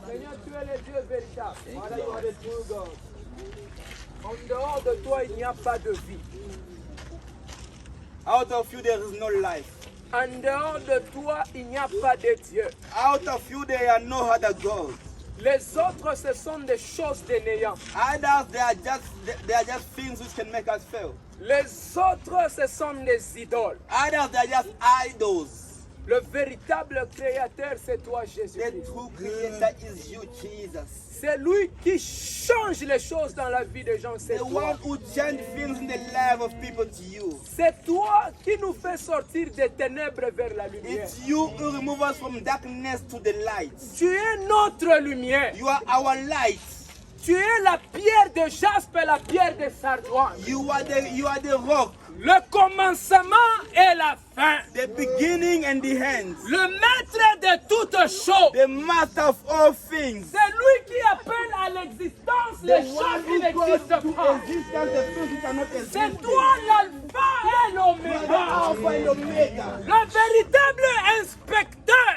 Seigneur, tu es le Dieu véritable. Voilà, you are the true God. En dehors de toi, il n'y a pas de vie. Out of you there is no life. En dehors de toi, il n'y a pas de Dieu. Out of you there are no other gods. Les autres, ce sont des choses de néant. Others they are just things which can make us fail. Les autres, ce sont des idoles. Others they are just idols. Le véritable créateur, c'est toi, The Jésus-Christ. true creator is you, Jesus. C'est lui qui change les choses dans la vie des gens. C'est The toi. one who changed things in the life of people to you. C'est toi qui nous fait sortir des ténèbres vers la lumière. It's you who remove us from darkness to the light. Tu es notre lumière. You are our light. Tu es la pierre de jaspe et la pierre de sardoine. You are the rock. Le commencement et la fin. The beginning and the end. Le maître de toutes choses. The master of all things. C'est lui qui appelle à l'existence les The choses one qui who calls n'existent to pas. existence the things which are not C'est existing. toi l'alpha et You are the l'oméga. Alpha and Omega. Le véritable inspecteur.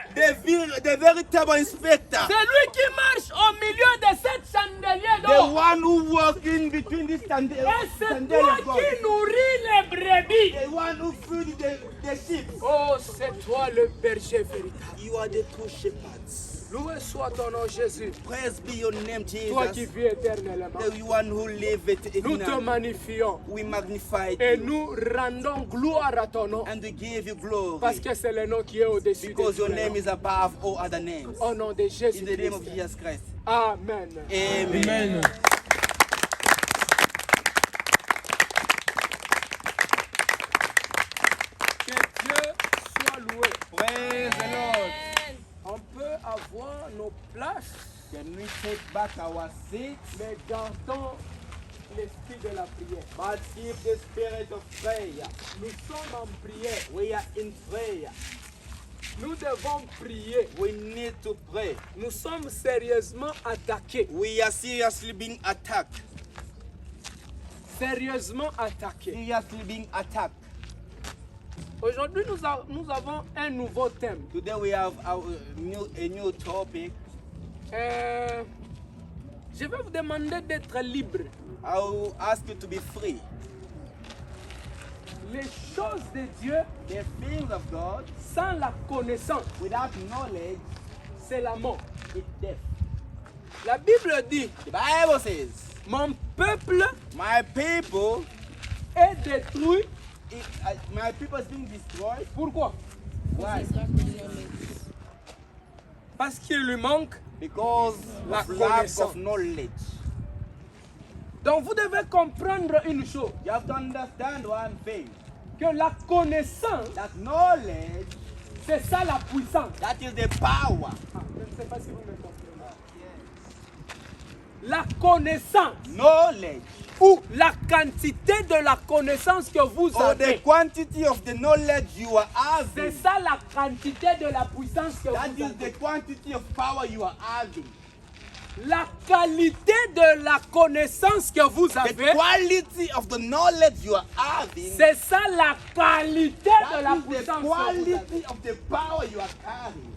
The veritable inspector. C'est lui qui marche au milieu de cette chandelier The d'or. one who walks in between this and the Et c'est toi qui nourris les brebis. The one who feeds the sheep. Oh, c'est toi le berger véritable. You are the true shepherds. Loué soit ton nom, Jésus. Praise be your name, Toi qui Jesus. vis éternellement. The one who liveth Nous te eternally. magnifions. We magnify Et you nous rendons gloire à ton nom. and we give you glory Parce que c'est le nom qui est au-dessus de because tous your les name noms. is above all other names. Au nom de Jésus In the name of Christ. Jesus Christ. Amen. Amen. Que Dieu soit loué. Praise the Lord. On peut avoir nos places, Can we take back our seats? mais gardons l'esprit de la prière. But keep the spirit of prayer. Nous sommes en prière. We are in prayer. Nous devons prier. We need to pray. Nous sommes sérieusement attaqués. We are seriously being attacked. Sérieusement attaqués. Seriously being attacked. Aujourd'hui, nous avons un nouveau thème. Today we have a new topic. Je vais vous demander d'être libre. I will ask you to be free. Les choses de Dieu, The things of God, sans la connaissance, without knowledge, c'est la mort. is death. La Bible dit, The Bible says, mon peuple my people, est détruit. my people is being destroyed. Pourquoi? Why? Parce qu'il lui manque. Because La of lack connaissance. of knowledge. Donc vous devez comprendre une chose, You have to understand one thing. que la connaissance, That knowledge, c'est ça la puissance. that is the power. Ah, je ne sais pas si vous me comprenez. La connaissance Knowledge, ou la quantité de la connaissance que vous or the avez, quantity of the knowledge you are c'est having. ça la quantité de la puissance que That vous is the avez. quantity of power you are having. La qualité de la connaissance que vous The avez, quality of the knowledge you are having. c'est ça la qualité de That la is the puissance que vous avez. quality of the power you are carrying.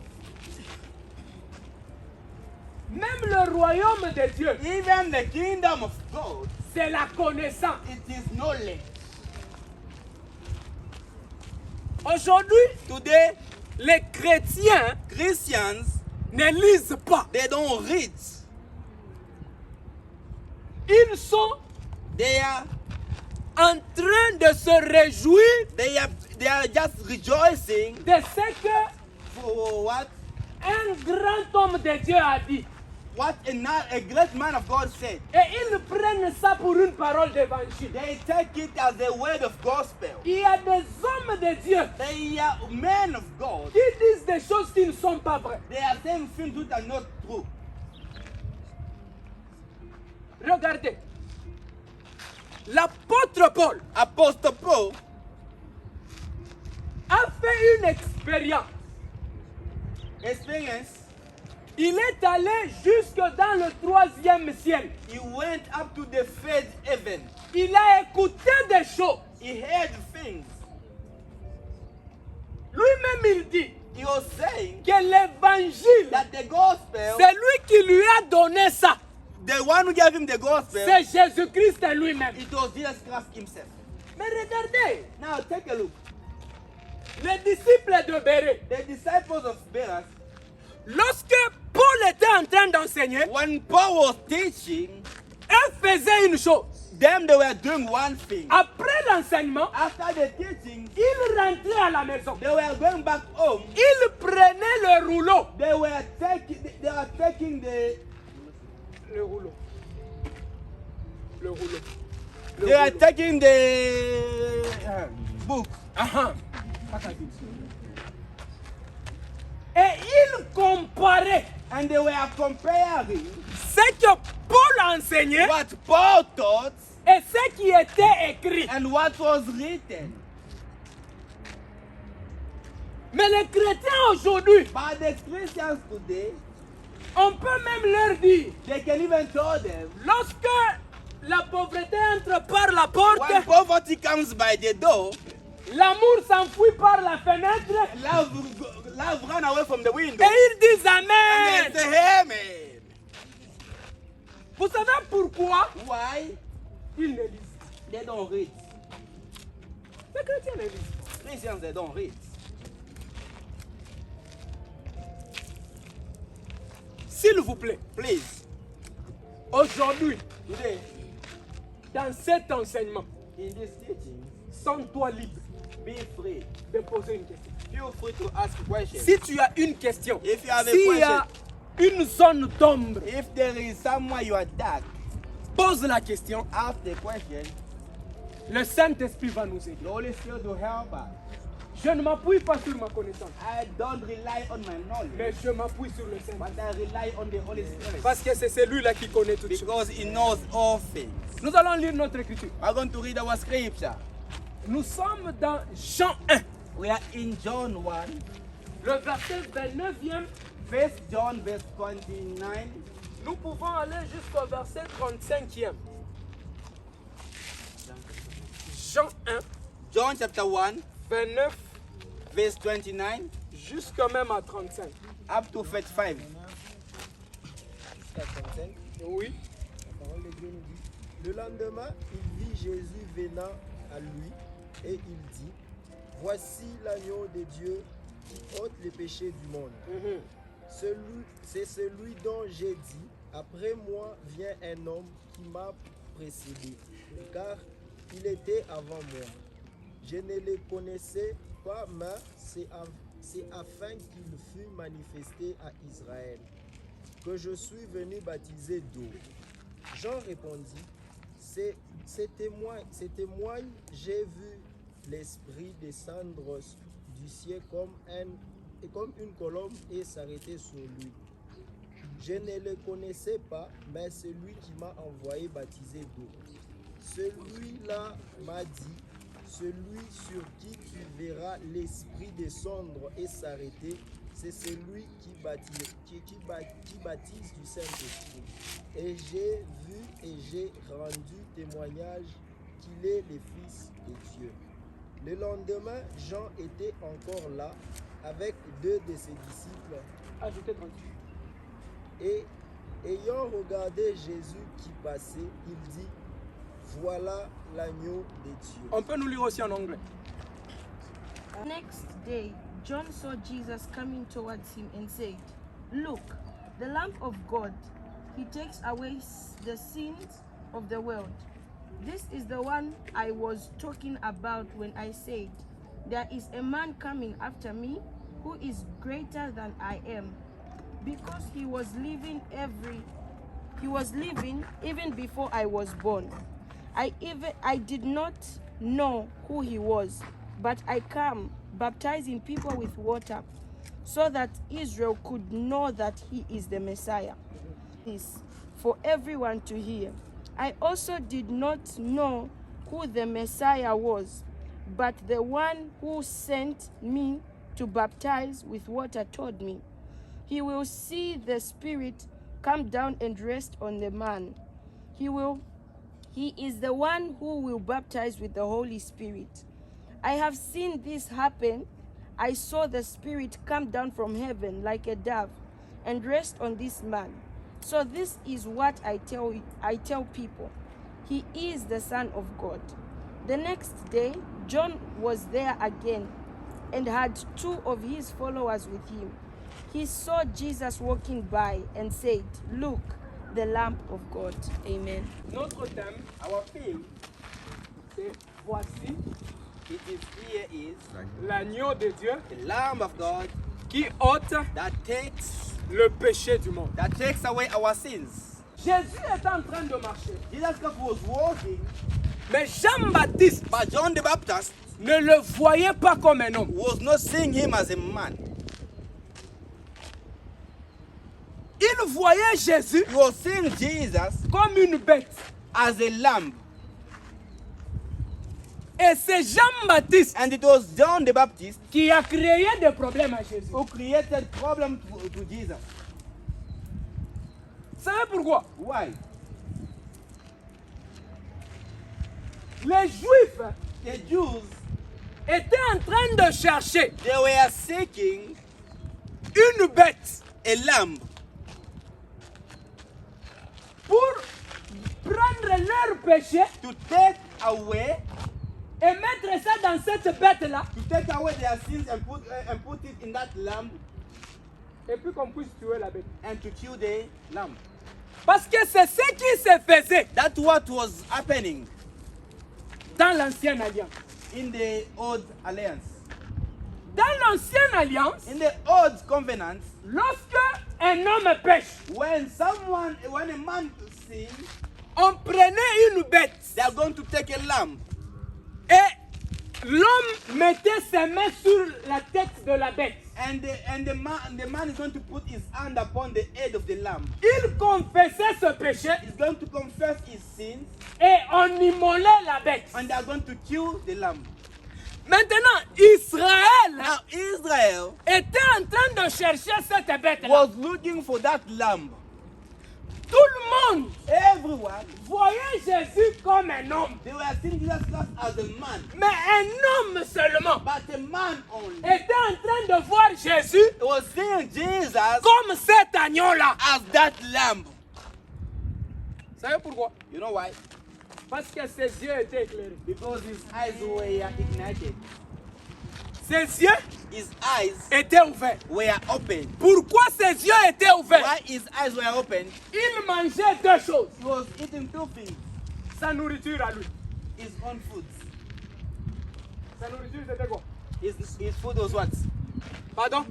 Même le royaume de Dieu, Even the kingdom of God, c'est la connaissance. it is knowledge. Aujourd'hui, Today, les chrétiens Christians, ne lisent pas. they don't read. Ils sont They are en train de se réjouir they are just rejoicing de ce que for what un grand homme de Dieu a dit. a great man of God said. Et ils prennent ça pour une parole d'évangile. They take it as a word of gospel. Il y a des hommes de Dieu They are men of God. qui disent des choses qui ne sont pas vraies. They are saying things which are not true. Regardez. L'apôtre Paul Apostle Paul a fait une expérience. experience. Il est allé jusque dans le 3e ciel. He went up to the third heaven. Il a écouté des choses. He heard things. Lui-même même il dit He was saying que l'évangile, that the gospel, c'est lui qui lui a donné ça. the one who gave him the gospel, C'est Jésus-Christ lui-même. it was Jesus Christ himself. Mais regardez, Now take a look. les disciples de Bérée, The disciples of Beras, lorsque Paul était en train d'enseigner, when Paul was teaching, eux faisaient une chose. them they were doing one thing. Après l'enseignement, After the teaching, ils rentraient à la maison. they were going back home. Ils prenaient le rouleau. They were taking the Le rouleau. Le rouleau. Le they were rouleau. taking the book. Ah, et ils comparaient And they were comparing ce que Paul enseignait what Paul taught et ce qui était écrit. and what was written. Mais les chrétiens aujourd'hui, But the Christians today, on peut même leur dire, they can even tell them lorsque la pauvreté entre par la porte, when poverty comes by the door, l'amour s'enfuit par la fenêtre, love run away from the window. et ils disent And Amen. they say, Amen. Vous savez pourquoi Why? ils ne lisent pas? They don't read. Les chrétiens ne lisent pas. Christians, they don't read. S'il vous plaît, Please, aujourd'hui, today, dans cet enseignement, in this teaching, sens-toi libre be free. de poser une question. Feel free to ask questions. Si tu as une question, If you have a s'il y a une zone d'ombre, If there is somewhere you are dark, pose la question. ask the question. Le Saint-Esprit va nous aider. The Holy Spirit will help us. Je ne m'appuie pas sur ma connaissance, I don't rely on my knowledge, mais je m'appuie sur le Saint-Esprit. but I rely on the Holy Spirit. Parce que c'est celui-là qui connaît toutes choses. Because He knows all things. Nous allons lire notre écriture. We're going to read our scripture. Nous sommes dans Jean 1, We are in John 1, le verset 29e. 1 John verse 29. Nous pouvons aller jusqu'au verset 35e. Jean 1, John chapter 1, 29, verse 29 jusqu'à même à 35. up to 35. Oui. La parole de Dieu nous dit, le lendemain, il vit Jésus venant à lui et il dit, voici l'agneau de Dieu qui ôte les péchés du monde. C'est celui dont j'ai dit, après moi vient un homme qui m'a précédé, car il était avant moi. Je ne le connaissais pas, mais c'est afin qu'il fût manifesté à Israël que je suis venu baptiser d'eau. Jean répondit, c'est témoigne, j'ai vu l'Esprit descendre du ciel comme une colombe et s'arrêter sur lui. Je ne le connaissais pas, mais celui qui m'a envoyé baptiser d'eau. Celui-là m'a dit, celui sur qui tu verras l'Esprit descendre et s'arrêter, c'est celui qui baptise du Saint-Esprit. Et j'ai vu et j'ai rendu témoignage qu'il est le Fils de Dieu. Le lendemain, Jean était encore là avec deux de ses disciples. Ajoutez 38. Et ayant regardé Jésus qui passait, il dit, voilà l'agneau de Dieu. On peut nous lire aussi en anglais. Next day, John saw Jesus coming towards him and said, look, the Lamb of God, he takes away the sins of the world. This is the one I was talking about when I said, there is a man coming after me who is greater than I am, because he was living even before I was born. I did not know who he was, but I come baptizing people with water, so that Israel could know that he is the Messiah. This for everyone to hear. I also did not know who the Messiah was, but the one who sent me to baptize with water told me, he will see the Spirit come down and rest on the man. He is the one who will baptize with the Holy Spirit. I have seen this happen I saw the Spirit come down from heaven like a dove and rest on this man. So this is what I tell people. He is the Son of God. The next day, John was there again and had 2 of his followers with him. He saw Jesus walking by and said, "Look, the Lamb of God." Amen. Notre thème, Our theme, c'est voici it is here is l'agneau de Dieu the Lamb of God qui ôte that takes le péché du monde. away our sins. Jésus est en train de marcher. Jesus Christ was walking, Mais Jean-Baptiste but John the Baptist ne le voyait pas comme un homme. was not seeing him as a man. Il voyait Jésus He was seeing Jesus comme une bête. as a lamb. Et c'est Jean-Baptiste And it was John the Baptist qui a créé des problèmes à Jésus. who created problem to Jesus. Vous savez pourquoi? Why? Les Juifs The Jews, étaient en train de chercher they were seeking une bête a lamb pour prendre leur péché to take away et mettre ça dans cette bête-là their sins and put it in that lamb et puis qu'on puisse tuer la bête. and to kill the lamb. Parce que c'est ce qui se faisait That's what was happening dans l'ancienne alliance. in the old alliance. Dans l'ancienne alliance, In the old covenant, lorsque un homme pêche, when a man sins, on prenait une bête they are going to take a lamb et l'homme mettait ses mains sur la tête de la bête. and the man is going to put his hand upon the head of the lamb. Il confessait ce péché He's going to confess his sins et on immolait la bête. and they are going to kill the lamb. Maintenant, Israël Now Israel était en train de chercher cette bête-là. was looking for that lamb. Tout le monde Everyone, voyait Jésus comme un homme. they were seeing Jesus Christ as a man, Mais un homme seulement but a man only. était en train de voir Jésus They was seeing Jesus comme cet agneau-là. as that lamb. Vous savez pourquoi? You know why? Parce que ses yeux étaient éclairés. Because his eyes were ignited. Ses yeux His eyes étaient ouverts. were open. Pourquoi ses yeux étaient ouverts? Why his eyes were open? Il mangeait 2 choses. He was eating 2 things. Sa nourriture à lui. His own food. Sa nourriture c'était quoi? His food was what? Pardon?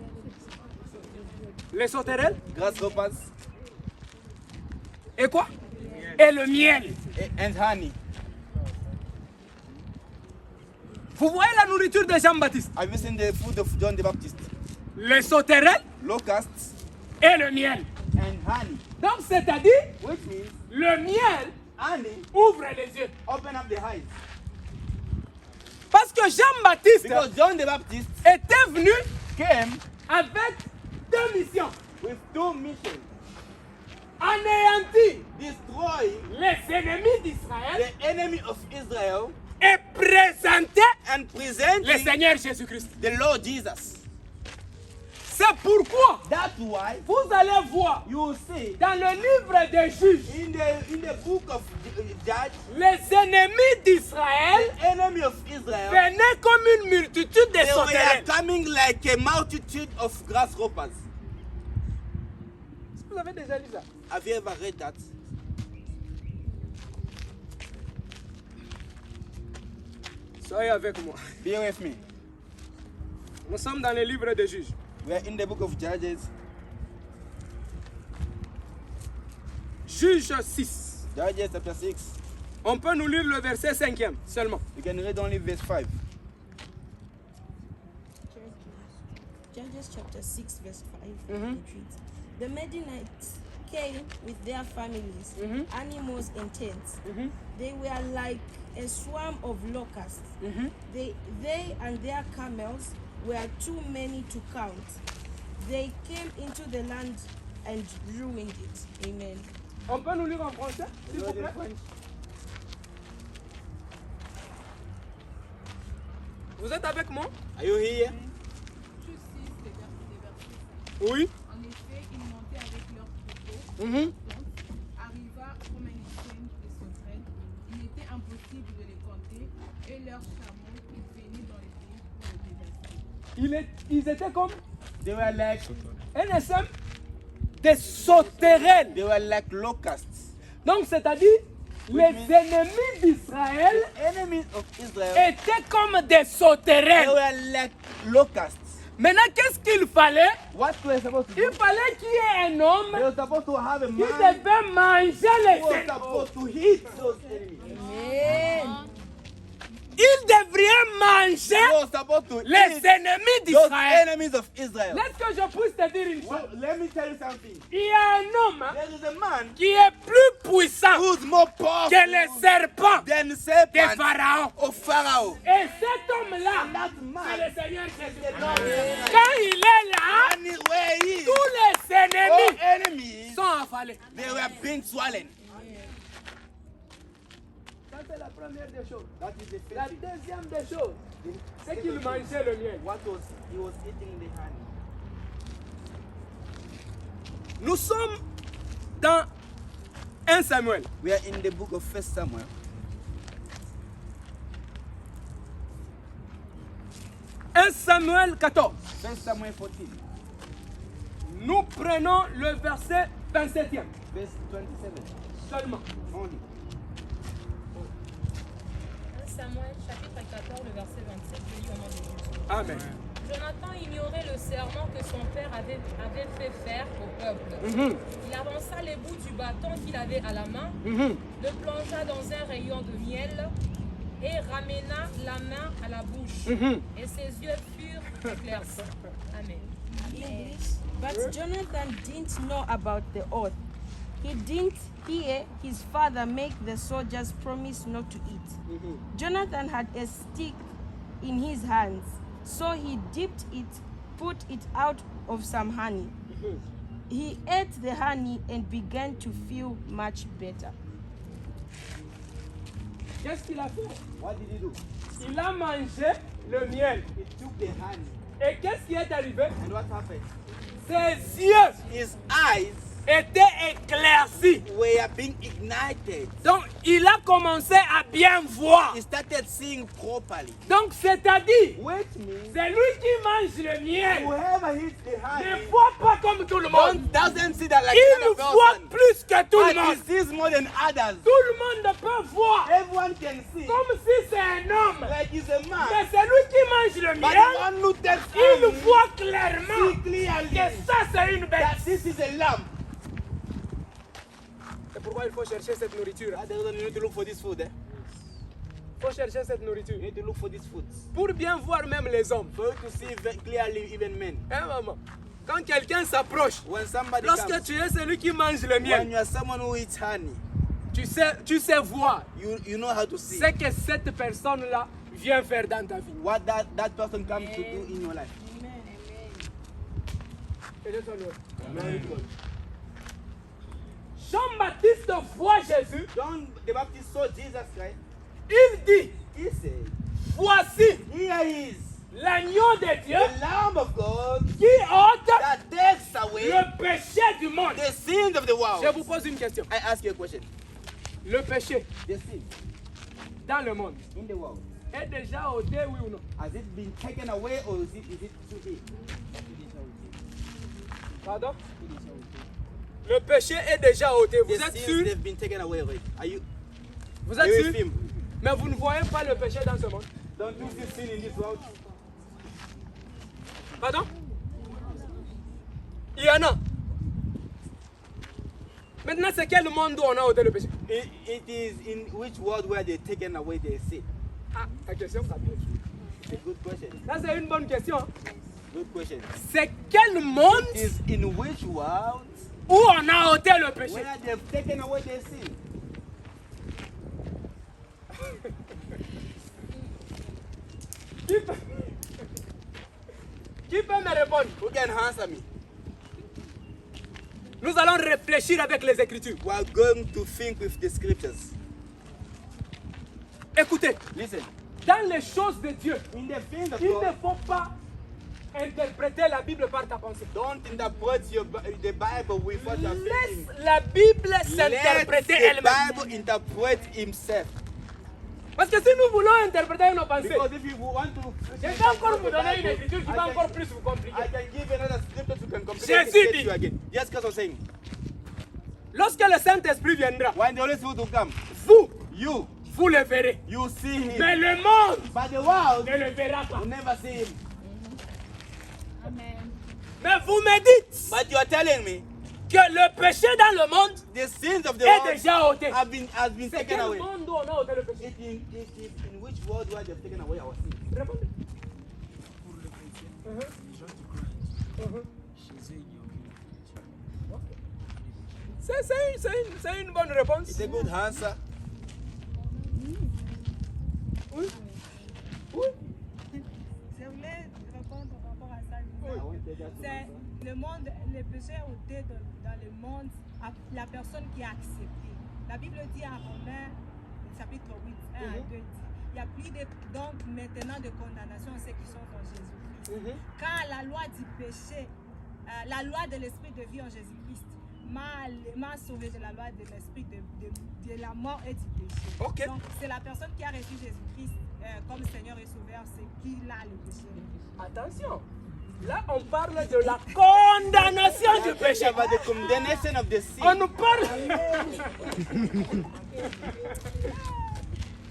Les sauterelles? Grasshoppers Et quoi? Et le miel. and honey. Vous voyez la nourriture de Jean-Baptiste? Have you seen the food of John the Baptist? Les sauterelles Locusts et le miel. and honey. Donc c'est-à-dire, Which means le miel honey ouvre les yeux. open up the eyes. Parce que Jean-Baptiste Because John the Baptist était venu came avec 2 missions. with 2 missions. Anéantir Destroy les ennemis d'Israël the enemy of Israel et présenter and present le Seigneur Jésus-Christ. the Lord Jesus. C'est pourquoi That's why vous allez voir you will see dans le livre des juges, in the book of Judges, les ennemis d'Israël the enemy of Israel, venaient comme une multitude de they were sauterelles. coming like a multitude of grasshoppers. Est-ce que vous avez déjà lu ça? Have you ever read that? Soyez avec moi. Be with me. Nous sommes dans le livre des juges. We are in the book of Judges, Juge 6. Judges chapter 6. On peut nous lire le verset 5e seulement. You can read only verse 5. Judges chapter 6, verse 5. It reads, "The Midianites came with their families, animals, and tents. They were like a swarm of locusts. They and their camels were too many to count. They came into the land and ruined it." Amen. On peut nous lire en français, s'il vous plaît? Vous êtes avec moi? Are you here? Oui. En effet, ils montaient avec leurs troupeaux. Mhm. Arriva comme un échelle de sauterelles. Il était impossible de les compter. Et leurs chameaux, ils venaient dans les pays pour les déverser. Ils étaient comme They were like, NSM, des sauterelles. they were like locusts. Donc, c'est-à-dire, les ennemis d'Israël The enemies of Israel, étaient comme des they sauterelles. were like locusts. Maintenant, qu'est-ce qu'il fallait? What were they supposed to do? Il fallait qu'il y ait un homme They were supposed to have a qui man devait manger les who was ennemis. supposed to hit those enemies. Il devrait manger He was supposed to les hit ennemis those d'Israël. enemies of Israel. Laisse que je puisse te dire une chose. Well, let me tell you something. Il y a un homme hein, There is a man qui est plus puissant who's more powerful que les serpents than de serpent Pharaon. of Pharaoh. Et cet homme-là, That c'est man, le Seigneur Jésus. the Lord Jesus. Quand il est là, And where he is, tous les all ennemis enemies, sont affalés. they were being swollen. Ça, c'est la première des choses. That is the La first thing. deuxième des choses, c'est qu'il mangeait le miel. What was he was eating the honey. Nous sommes dans 1 Samuel. We are in the book of 1 Samuel. 1 Samuel 14. 1 Samuel 14, Nous prenons le verset 27e verse 27. seulement. Only. 1 Samuel chapitre 14, le verset 27, je lis au nom de Jésus. Amen. Jonathan ignorait le serment que son père avait fait faire au peuple. Mhm, Il avança les bouts du bâton qu'il avait à la main, mhm. le plongea dans un rayon de miel et ramena la main à la bouche. Mhm. Et ses yeux furent éclaircis. Amen. English. But Jonathan didn't know about the oath. He didn't hear his father make the soldiers promise not to eat. Jonathan had a stick in his hands, so he dipped it, put it out of some honey. He ate the honey and began to feel much better. Qu'est-ce qu'il a fait? What did he do? Il a mangé le miel. He took the honey. Et qu'est-ce qui est arrivé? And what happened? Ses yeux His eyes étaient éclaircis. were being ignited. Donc, il a commencé à bien voir. He started seeing properly. Donc, c'est-à-dire, Which means c'est lui qui mange le miel. whoever hits the Ne honey voit pas comme tout le monde. doesn't see that like Il kind of voit person. plus que tout le But he monde. sees more than others. Tout le monde peut voir. Everyone can see. Comme si c'est un homme. Like he's a Mais man. c'est lui qui mange le But the miel. one who takes Il honey voit clairement see clearly que ça, c'est une that bête. this is a lamb. C'est pourquoi il faut chercher cette nourriture. That's the reason you need to look for this food. Il faut chercher cette nourriture. You need to look for this food. Pour bien voir même les hommes. For you to see clearly even men. Hein, maman? Quand quelqu'un s'approche, When somebody lorsque comes, tu es celui qui mange le when miel, you are someone who eats honey, tu sais voir you know how to see ce que cette personne-là vient faire dans ta vie. what that person comes to do in your life. Jean-Baptiste voit Jésus, John the Baptist saw Jesus Christ. il dit, He said, voici here he is, l'agneau de Dieu the Lamb of God qui ôte that takes away le péché du monde. the sins of the world. Je vous pose une question. I ask you a question. Le péché The sin dans le monde in the world, est déjà ôté, oui ou non? has it been taken away or is it too late? Pardon? Le péché est déjà ôté. Vous The êtes sins, sûr? they've been taken away already. Vous Are êtes you sûr? with him? Mais vous ne voyez pas le péché dans ce monde. Don't you see sin in this world? Pardon? Il y en a. Maintenant, c'est quel monde où on a ôté le péché? It is in which world where they've taken away their sin? Ah, ta question, ça vient. It's a good question. Ça, c'est une bonne question. Good question. C'est quel monde It is in which world où on a ôté le péché? where they've taken away their sin? Qui peut... Qui peut me répondre? Who can answer me? Nous allons réfléchir avec les Écritures. We are going to think with the scriptures. Écoutez, Listen, dans les choses de Dieu, in the things of il ne God, faut pas interpréter la Bible par ta pensée. Don't interpret the Bible with what you are thinking. Laisse la Bible Let s'interpréter the elle-même. Bible interpret himself. Parce que si nous voulons interpréter nos pensées, Because if you want to, je vais encore vous donner une écriture qui va encore plus vous compliquer. I can give another scripture to can Jésus complicate dit. you again. Yes, because I'm saying, Lorsque le Saint-Esprit viendra, when the Holy Spirit will come, vous you le verrez. you see him, Mais le monde but the world ne le verra pas. will never see him. Amen. Mais vous me dites But you are telling me que le péché dans le monde the sins of the est world déjà ôté. has been C'est taken quel away. monde où on a ôté le péché? It is in which world where they have taken away our sins? Répondez. Pour le chrétien, les gens qui croient, chez eux, il n'y a aucune péché. C'est une bonne réponse. It's a good answer. Oui. Oui. Je voulais répondre par rapport à ça. C'est le monde, le péché ôté dans le monde, la personne qui a accepté. La Bible dit à Romains, chapitre 8, 1 à 2, dit, il n'y a plus donc maintenant de condamnation à ceux qui sont en Jésus-Christ. Quand la loi du péché, la loi de l'esprit de vie en Jésus-Christ m'a sauvé de la loi de l'esprit de la mort et du péché. Ok. Donc c'est la personne qui a reçu Jésus-Christ comme Seigneur et Sauveur, c'est qui a le péché. Attention. Là, on parle de la condamnation du péché. About the condemnation of the sin. On nous parle.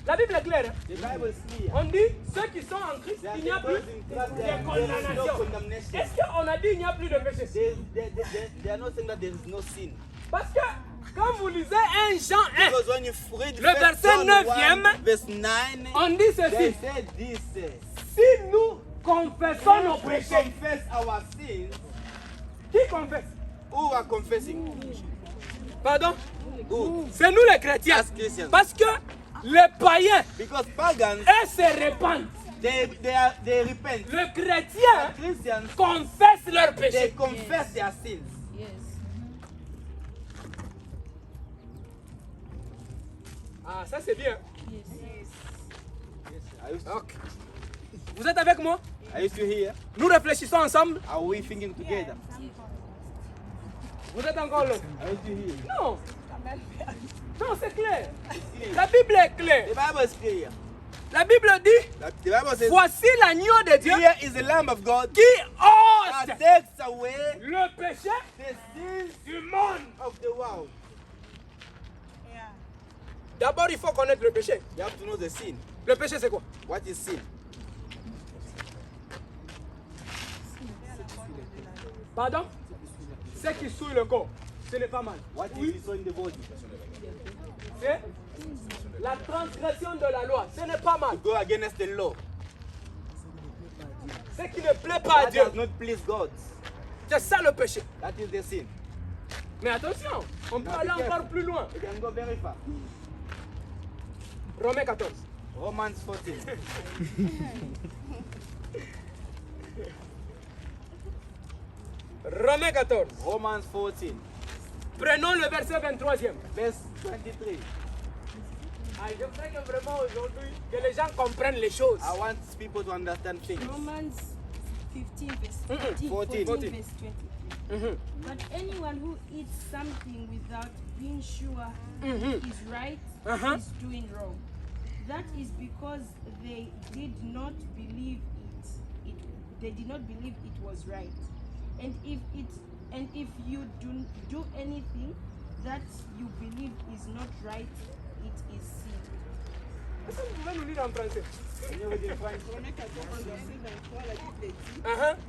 La Bible est claire. Hein? The Bible is clear. On dit ceux qui sont en Christ, il n'y a plus de condamnation. Est-ce qu'on a dit il n'y a plus de péché? They are not saying that there is no sin. Parce que quand vous lisez 1 Jean 1, Because when you read Le verset 9e, verse 9, on dit they ceci. said this. Si nous confessons nos We péchés, confess our sins. qui confesse? Who are confessing? Pardon? Who? C'est nous les chrétiens. As Christians. Parce que les païens, Because pagans, eux se répandent. they repent. Les chrétiens Christians, confessent leurs they péchés. confess their sins. Ah, ça c'est bien. Okay. Vous êtes avec moi? Are you still here? Nous réfléchissons ensemble. Are we thinking together? Vous êtes encore là? Are you still here? Non. Non, c'est clair. La Bible est claire. The Bible is clear. La Bible dit, The Bible says, voici l'agneau de Dieu here is the Lamb of God qui that ôte takes away le péché the sins du monde. of the world. D'abord, il faut connaître le péché. You have to know the sin. Le péché, c'est quoi? What is sin? Pardon? Ce qui souille le corps. Ce n'est pas mal. What is so in the body? C'est la transgression de la loi. Ce n'est pas mal. To go against the law. Ce qui ne plaît pas à That Dieu. does not please God. C'est ça le péché. That is the sin. Mais attention, on peut aller encore plus loin. You can go very far. Romains 14. Romans 14. Romains 14. Romans 14. Prenons le verset 23e. Verse 23. Ah, je voudrais que vraiment aujourd'hui, que les gens comprennent les choses. I want people to understand things. Romans 15 verse 14. 14 verse 20. But anyone who eats something without being sure it is right is doing wrong. That is because they did not believe it. They did not believe it was right. And if you do anything that you believe is not right, it is sin. Est-ce que vous pouvez nous lire en français? Romains 14, verset 23, la Bible dit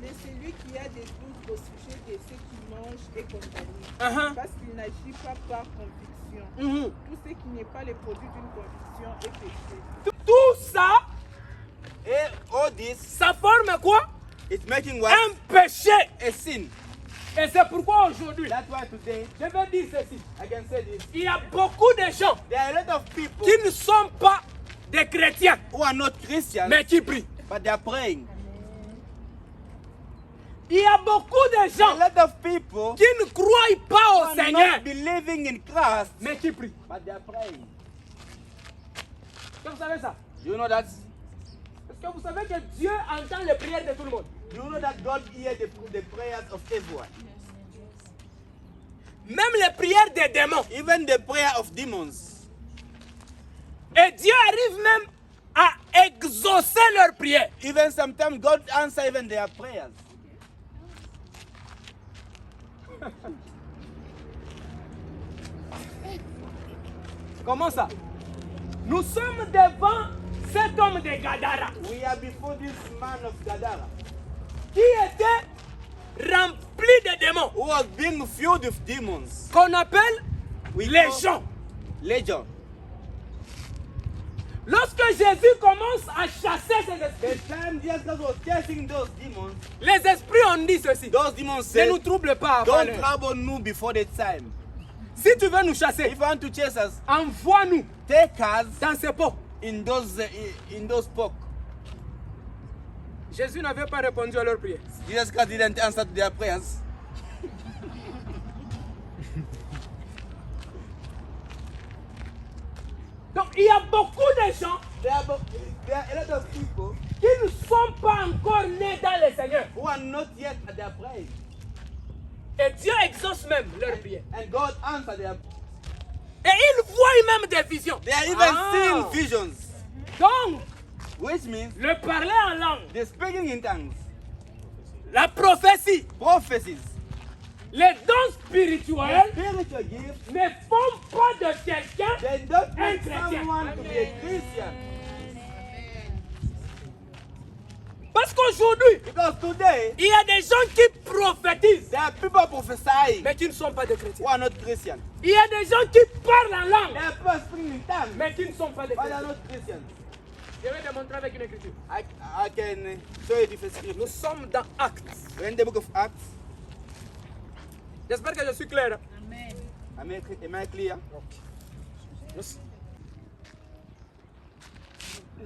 mais celui qui a des doutes au sujet de ce qu'il mange est condamné, parce qu'il n'agit pas par conviction. Tout ce qui n'est pas le produit d'une conviction est péché. Tout ça, Eh, all this, ça forme quoi? it's making what? Un péché. A sin. Et c'est pourquoi aujourd'hui, That's why today, je vais dire ceci. I can say this. Il y a beaucoup de gens There are a lot of people qui ne sont pas des chrétiens, who are not Christians, mais qui prient. but they are praying. Il y a beaucoup de A gens lot of people qui ne croient pas who au are Seigneur, not believing in Christ, mais qui prient. but they are praying. Vous savez ça? Do you know that? Parce que vous savez que Dieu entend les prières de tout le monde. You know that God hears the prayers of everyone. Même les prières des démons. Even the prayer of demons. Et Dieu arrive même à exaucer leurs prières. Even sometimes God answers even their prayers. Comment ça? Nous sommes devant cet homme de Gadara We are before this man of Gadara qui était rempli de démons who was being filled with demons. qu'on appelle We les call gens. Legion. Lorsque Jésus commence à chasser ces esprits, The time Jesus was chasing those demons, les esprits ont dit ceci. those demons Ne said, nous trouble pas avant don't l'heure. trouble nous before the time. Si tu veux nous chasser, If you want to chase us, envoie-nous take us dans ces pots. in those pock. Jésus n'avait pas répondu à leur prière. Jesus Christ didn't answer their prayers. Donc il y a beaucoup de gens There are a lot of people qui ne sont pas encore nés dans le Seigneur. who are not yet at their praying. Et Dieu exauce même leurs prières. And God answered their Et ils voient même des visions. They are even Ah. seeing visions. Donc, Which means le parler en langue, they're speaking in tongues. la prophétie, Prophecies. les dons spirituels Spiritual gifts. ne font pas de quelqu'un They don't un make chrétien. someone to be a Christian. Parce qu'aujourd'hui, Because today, il y a des gens qui prophétisent, there are people prophesying mais qui ne sont pas des who chrétiens. are not Christians. Il y a des gens qui parlent en There langue, are people speaking in tongues, mais qui ne sont pas des but they are chrétiens. not Christians. Je vais démontrer avec une écriture. I can show you different scriptures. Nous sommes dans Actes. We're in the book of Acts. J'espère que je suis clair. Am I clear?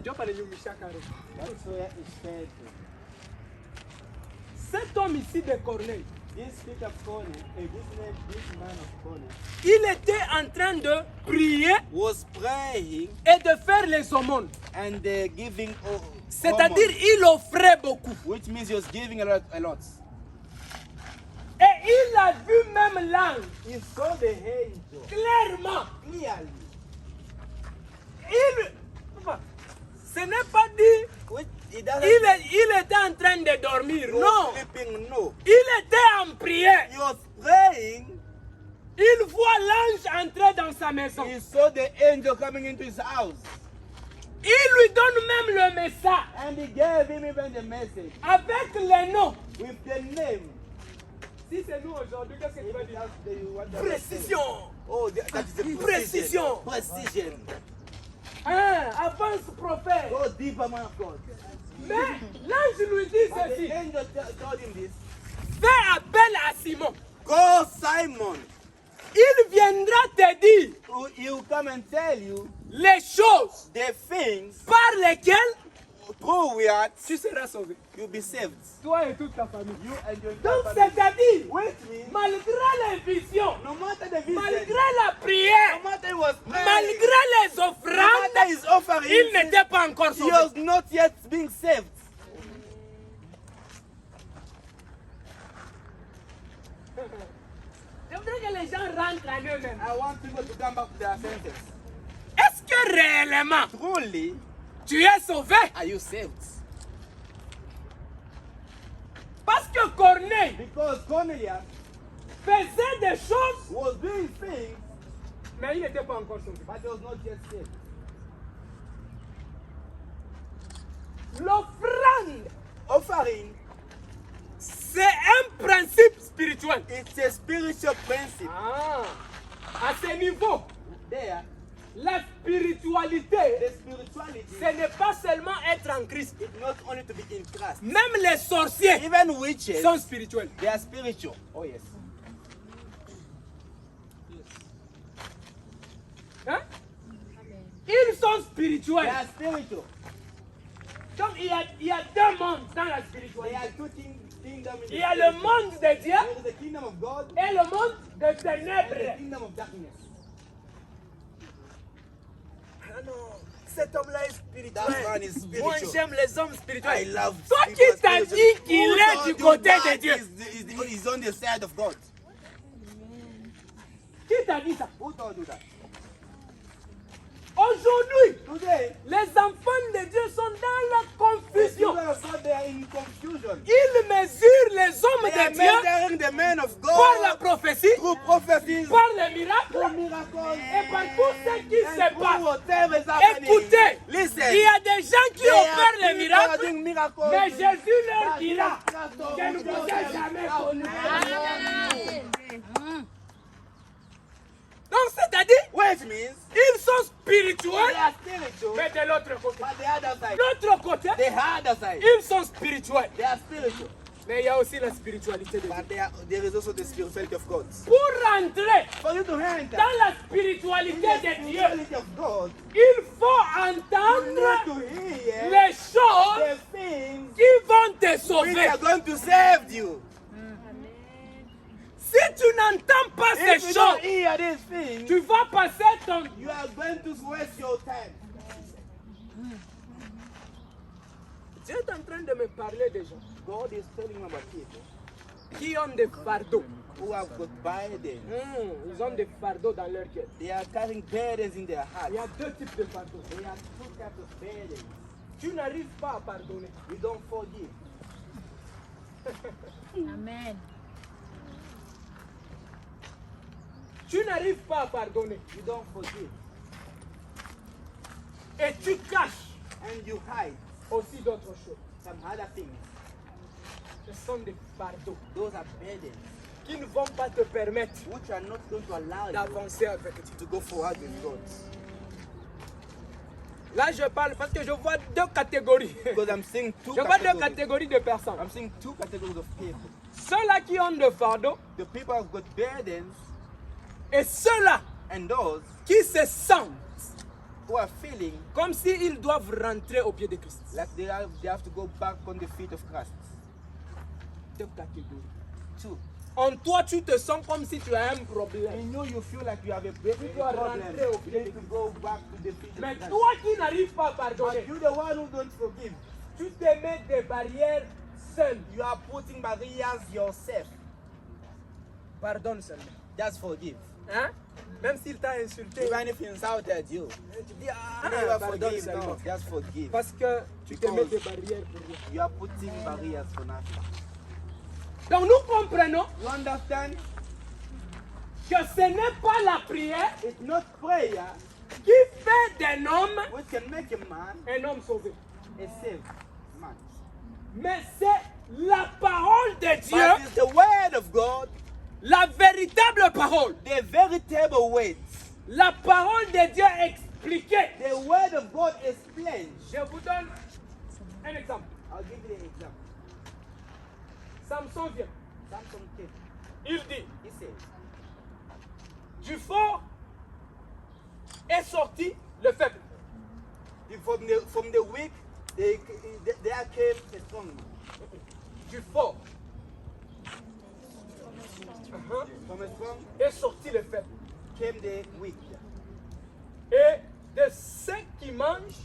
Dieu parle de Michel Carré. That's where it's said. Cet homme ici de Corneille, This speak of Cornell, this man of Cornell, il était en train de prier was praying et de faire les aumônes. and giving. C'est-à-dire, il offrait beaucoup. Which means he was giving a lot. Et il a vu même l'ange He saw the angel clairement. clearly. Ce n'est pas dit, Which he doesn't. il était en train de dormir. He was Non, sleeping, no. il était en prière. He was praying. Il voit l'ange entrer dans sa maison. He saw the angel coming into his house. Il lui donne même le message And he gave him even the message avec les noms. with the name. Si c'est nous aujourd'hui, qu'est-ce que tu vas dire? What does it say? Précision. Oh, that is the Precision. Precision. Hein, avance prophète. Go deeper, man of God. Mais l'ange lui dit But the ceci. angel told him this. Fais appel à Simon. Go, Simon. Il viendra te dire He will come and tell you les choses the things par lesquelles through which tu seras sauvé. you'll be saved. Toi et toute ta famille. You and your Donc family. c'est-à-dire, Which means, malgré les visions, no matter the vision, malgré la prière, no matter he was praying, malgré les no matter offrandes, his offering, il n'était pas encore he sauvé. was not yet being saved. Je voudrais que les gens rentrent en eux-mêmes. I want people to come back to their senses. Est-ce que réellement Truly, tu es sauvé? are you saved? Parce que Corneille Because Cornelius faisait des choses, was doing things, mais il n'était pas encore sauvé. but he was not yet saved. L'offrande, Offering, c'est un principe spirituel. it's a spiritual principle. Ah, à ce niveau, There, la spiritualité, the spirituality ce n'est pas seulement être en Christ. is not only to be in Christ. Même les sorciers Even witches, sont spirituels. they are spiritual. Oh yes. Hein? Ils sont They spirituels. are spiritual. Donc il y a deux mondes dans la They spiritualité. are two kingdoms in the Il y a le spirit. monde de Dieu There is the kingdom of God et le monde de and the ténèbres. kingdom of darkness. Ah non. cet homme-là est That man spirituel. is Moi, spiritual. j'aime les hommes I spirituels. love Toi people qui t'as spiritual. dit qu'il Who est told du you côté that de Dieu. Is on the side of God. Qui t'a dit ça? Who told you that? Aujourd'hui, Today, les enfants de Dieu sont dans la the confusion. people of God, they are in confusion. Ils mesurent les hommes They are de Dieu measuring the men of par la God prophétie, through prophecies, par les miracles through miracles, et par tout ce qui and se through passe. whatever is happening. Écoutez, Listen, il y a des gens qui there are opèrent les people miracles, doing miracles, mais Jésus leur but dira that's not qu'elle ne vous a jamais connu. Donc, c'est-à-dire, What it means, ils sont they spirituels, are spiritual, mais de l'autre côté. but the other side, L'autre côté, the other side, ils sont spirituels. they are spiritual, Mais il y a aussi la spiritualité de Dieu. but there is also the spirituality of God. Pour rentrer For you to enter dans la spiritualité the de Dieu, spirituality of God, il faut you need entendre to hear les choses the things qui vont te which sauver. are going to save you. Si tu n'entends pas ces If you don't choses, hear these things, tu vas passer ton... you are going to waste your time. Dieu est en train de me parler des gens God is telling me about people qui ont des fardeaux. who have got burdens. Ils ont des fardeaux dans leur cœur. They are carrying burdens in their heart. Il y a deux types de fardeaux. There are two types of burdens. Tu n'arrives pas à pardonner. You don't forgive. Amen. Tu n'arrives pas à pardonner. You don't forgive. Et tu caches And you hide aussi d'autres choses. some other things. Ce sont des fardeaux Those are burdens qui ne vont pas te permettre which are not going to allow you d'avancer avec Dieu. to go forward with God. Là, je parle parce que je vois deux catégories. Because I'm seeing two Je vois deux categories. catégories de personnes. I'm seeing two categories of people. Ceux-là qui ont des fardeaux The people who have got burdens et ceux-là and those qui se sentent who are feeling comme s'ils doivent rentrer au pied de Christ. like they have to go back on the feet of Christ. Deux catégories. Two. En toi, tu te sens comme si tu as un problème. In you feel like you have a dois problem. rentrer au You need to go back to the feet Mais of Christ. toi qui n'arrives pas à pardonner, But you're the one who don't forgive. tu te mets des barrières seul. You are putting barriers yourself. Pardonne seulement. Just forgive. Hein? Même s'il t'a insulté, Even if he insulted you, tu dis ah, never pardonne forgive. seulement. No, just forgive. Parce que tu te mets des barrières pour rien. You are putting barriers for nothing. Donc nous comprenons You understand? que ce n'est pas la prière It's not prayer qui fait d'un homme which can make a man un homme sauvé. a saved man. Mais c'est la parole de Dieu, But it's the word of God, la véritable parole. the veritable words. La parole de Dieu expliquée. The word of God explains. Je vous donne un exemple. I'll give you an example. Samson vient. Samson came. Il dit, He says, du fort est sorti le faible. from the weak, there came a strong man. Du fort From a strong est sorti le faible. came the weak. Et de ceux qui mangent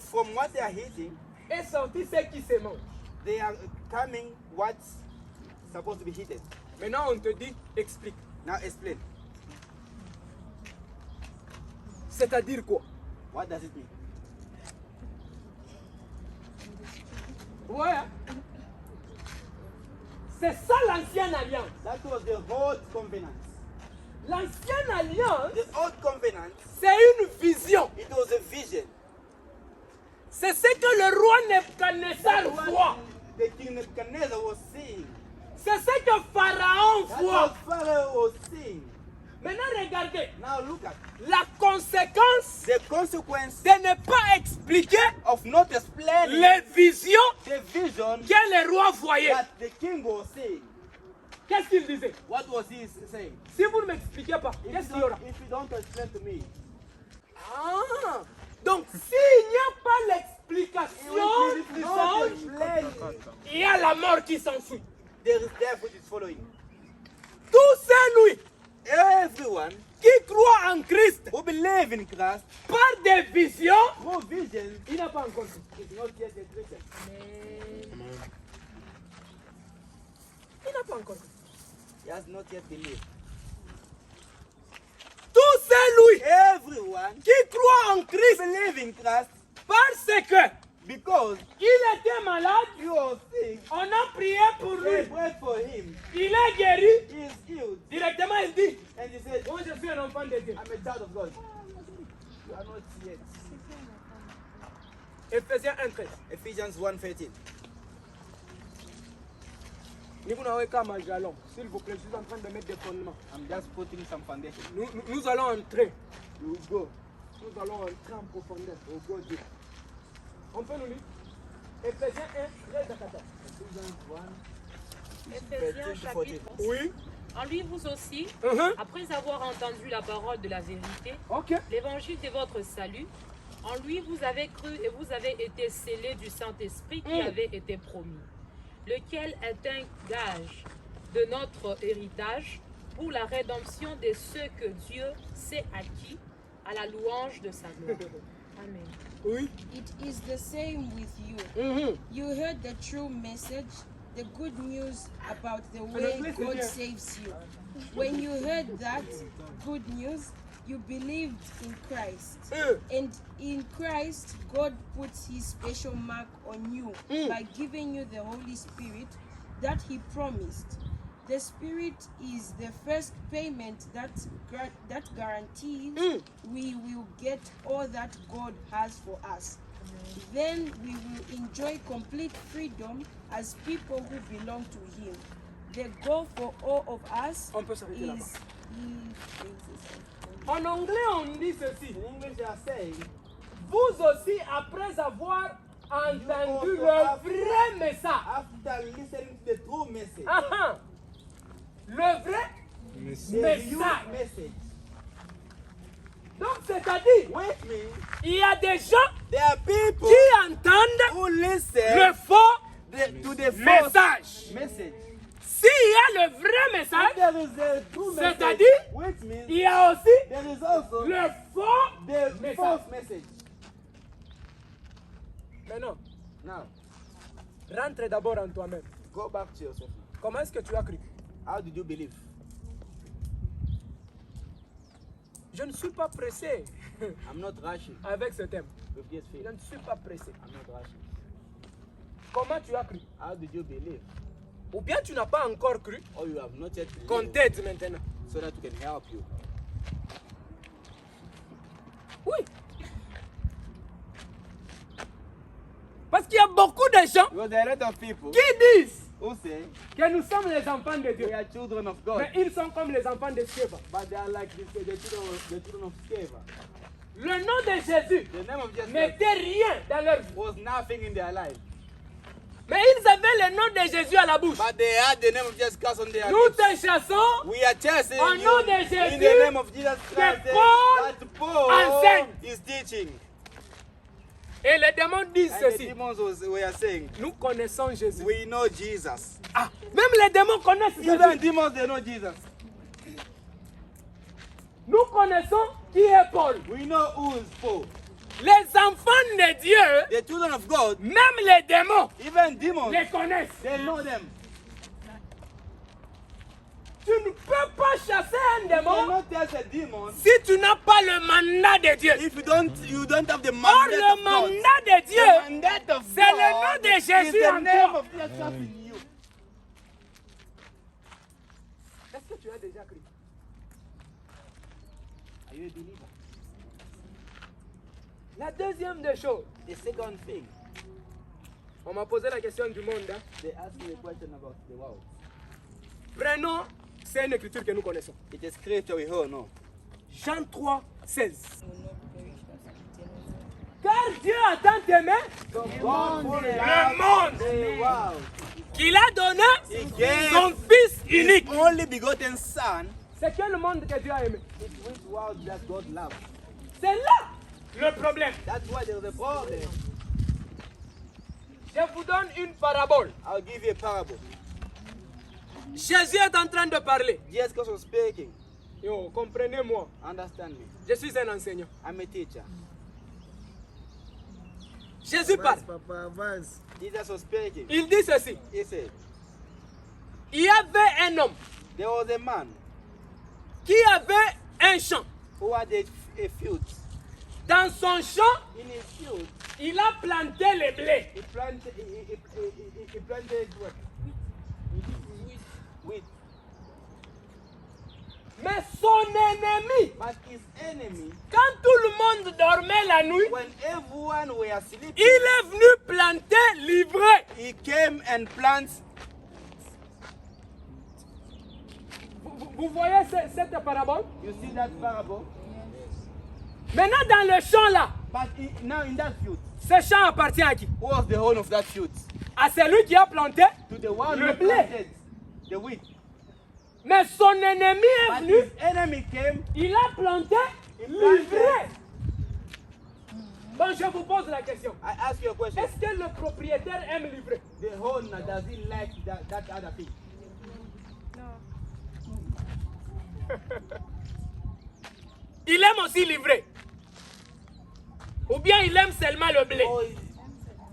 From what they are eating, est sorti ceux qui se mangent. they are coming what's supposed to be eaten. Maintenant on te dit, explique. Now explain. C'est-à-dire quoi? What does it mean? Ouais. Hein? C'est ça l'ancienne alliance. That was the old covenant. L'ancienne alliance, The old covenant, c'est une vision. it was a vision. C'est ce que le roi Nebuchadnezzar voit. The king Nebuchadnezzar was seeing. C'est ce que Pharaon That's voit. what Pharaoh was seeing. Maintenant regardez, Now look at la conséquence the consequence de ne pas expliquer of not explaining les visions the vision que le roi voyait. that the king was seeing. Qu'est-ce qu'il disait? What was he saying? Si vous ne m'expliquez pas, qu'est-ce qu'il y aura? If you don't explain to me, Ah, donc s'il n'y a pas l'explication if du you don't songe, explain, il y a la mort qui s'ensuit. there is death which is following. Tous celui Everyone qui croit en Christ who believes believe in Christ, par des visions, through vision, il n'a pas encore cru. is not yet a Christian. Il n'a pas encore cru. He has not yet believed. Tout celui Everyone qui croit en Christ believe in Christ parce que because il était malade, you are sick. on a prié pour They lui. prayed for him. Il est guéri. He is healed. Directement, il dit, And he said, moi je suis un enfant de Dieu. I'm a child of God. You are not yet. Ephésiens 1:13. Ephesians 1:13. Nous n'avons qu'à majalon. S'il vous plaît, je suis en train de mettre des fondements. I'm just putting some foundation. Nous allons entrer. You will go. Nous allons entrer en profondeur. Au go Dieu. On peut nous lire Ephésiens 1:13-14. Éphésiens chapitre. Oui. En lui vous aussi, après avoir entendu la parole de la vérité, Ok. l'évangile de votre salut, en lui vous avez cru et vous avez été scellés du Saint-Esprit qui avait été promis, lequel est un gage de notre héritage pour la rédemption de ceux que Dieu s'est acquis à la louange de sa gloire. Amen. Oui. It is the same with you. You heard the true message, the good news about the way God saves you. When you heard that good news, you believed in Christ. And in Christ, God puts his special mark on you by giving you the Holy Spirit that he promised. The Spirit is the first payment that guarantees we will get all that God has for us. Then we will enjoy complete freedom as people who belong to him. The goal for all of us On peut s'arrêter là-bas. is... En anglais, on dit ceci. In English, they are saying, Vous aussi, après avoir entendu You le also vrai message. after listening to the true message, Le vrai the message. new message, Donc, c'est-à-dire, which means il y a des gens there are people qui entendent who le listen faux to the false message. message. S'il y a le vrai message, There is a true message, c'est-à-dire, which means il y a aussi there is also le faux the message. false message. Maintenant, Now, rentre d'abord en toi-même. go back to yourself. Comment est-ce que tu as cru? How did you believe? Je ne suis pas pressé I'm not rushing avec ce thème. with this Je faith. ne suis pas pressé. I'm not rushing. Comment tu as cru? How did you believe? Ou bien tu n'as pas encore cru Or you have not yet qu'on believed t'aide maintenant. so that we can help you. Oui. Parce qu'il y a beaucoup de gens Because there are a lot of people qui disent who say que nous sommes les enfants de Dieu. we are children of God, Mais ils sont comme les enfants de Sceva. but they are like the children of Sceva. Le nom de Jésus The name of Jesus n'était rien dans leur vie. was nothing in their life, Mais ils avaient le nom de Jésus à la bouche. but they had the name of Jesus Christ on their Nous lips. te chassons We are chasing Au you nom de Jésus, in the name of Jesus Christ que Paul that Paul enseigne. is teaching. et les démons disent And the ceci. demons were saying, Nous connaissons Jésus. we know Jesus. Ah, même les démons connaissent Even Jésus. demons, they know Jesus. Nous connaissons qui est Paul. We know who is Paul. Les enfants de Dieu, The children of God, même les démons, even demons, les connaissent. they know them. Tu ne peux pas chasser un You démon cannot tell a demon si tu n'as pas le mandat de Dieu. if you don't have the Or mandate le of God. mandat de The Dieu, mandate of c'est le God nom de is Jésus the en name toi. of Jesus Christ in you. Est-ce que tu as déjà cru? Are you a believer? La deuxième des choses, The second thing, on m'a posé la question du monde. Hein. they asked me a question about the world. Prenons, c'est une écriture que nous connaissons. It is scripture we all know. Jean 3, 16. Car Dieu a tant aimé le monde The world. qu'il a donné He gave son Fils His unique. only begotten Son. C'est quel monde que Dieu a aimé? It's which world that God loves. C'est là le problème. That's why there is a problem. Je vous donne une parabole. I'll give you a parable. Jésus est en train de parler. Jesus Christ was speaking. Yo, comprenez-moi. Understand me. Je suis un enseignant. I'm a teacher. Jésus parle. Papa, avance. Jesus was speaking. Il dit ceci. He said, Il y avait un homme there was a man qui avait un champ. who had a field. Dans son champ, In his field, il a planté le blé. he planted what? Wheat. Mais son ennemi, But his enemy, quand tout le monde dormait la nuit, when everyone were sleeping, il est venu planter l'ivraie. he came and planted. Vous voyez cette parabole? You see that parable? Maintenant, dans le champ là, But now in that field, ce champ appartient à qui? who was the owner of that field? À celui qui a planté. To the one Le who blé. planted the wheat. Mais son ennemi est But venu, his enemy came. il a planté l'ivraie. Bon, je vous pose la question. I ask you a question. Est-ce que le propriétaire aime l'ivraie? The owner, does he like that other thing? Il aime aussi l'ivraie. Ou bien il aime seulement le blé. Or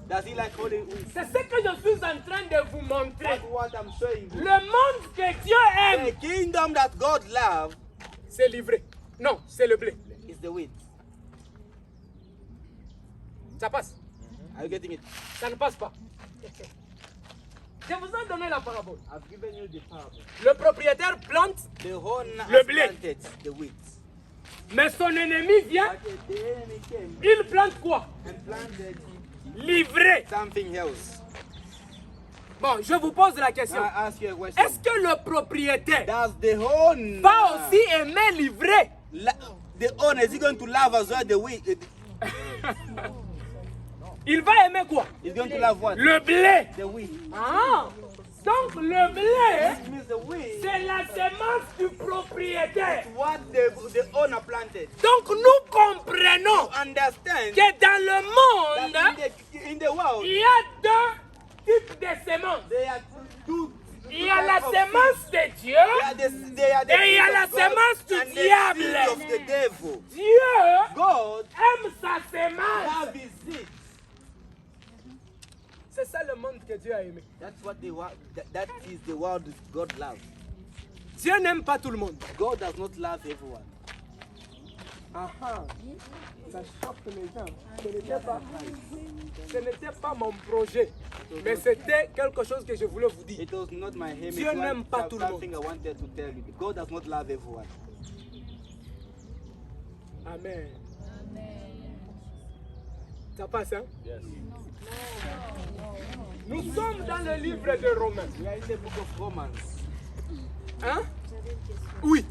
does he like only wheat? C'est ce que je suis en train de vous montrer. That's what I'm showing you. Le monde que Dieu aime, The kingdom that God loves c'est l'ivraie. Non, c'est le blé. is the wheat. Ça passe. Are you getting it? Ça ne passe pas. Je vous ai donné la parabole. I've given you the parable. Le propriétaire plante, The owner Le has blé. planted the wheat. mais son ennemi vient, But the enemy came il plante quoi? and planted L'ivraie. something else. Bon, je vous pose la question. Now I ask you a question. Est-ce que le propriétaire Does the owner va aussi aimer l'ivraie? the owner, is he going to love as well the wheat? Il va aimer quoi? He's going to love what? Le blé. The wheat. Ah, donc le blé, Which means the wheat c'est la semence du propriétaire. what the owner planted. Donc nous comprenons Understand que dans le monde, that in the world il y a deux types de semences. there are two. Il y a la semence de Dieu They are the et il y a seed la of God semence du and the diable. seed of the devil. Dieu God aime sa semence. love his seed. C'est ça le monde que Dieu a aimé. That's what that is the world God loves. Dieu n'aime pas tout le monde. God does not love everyone. Aha, ça choque les gens. Ce n'était pas mon projet, mais c'était quelque chose que je voulais vous dire. It was not my aim. Dieu It was n'aime pas tout le something I wanted to tell you. God does not love everyone. Amen. Ça passe, hein? Nous sommes dans le livre de Romains. We are in the book of Romans. Hein? Oui.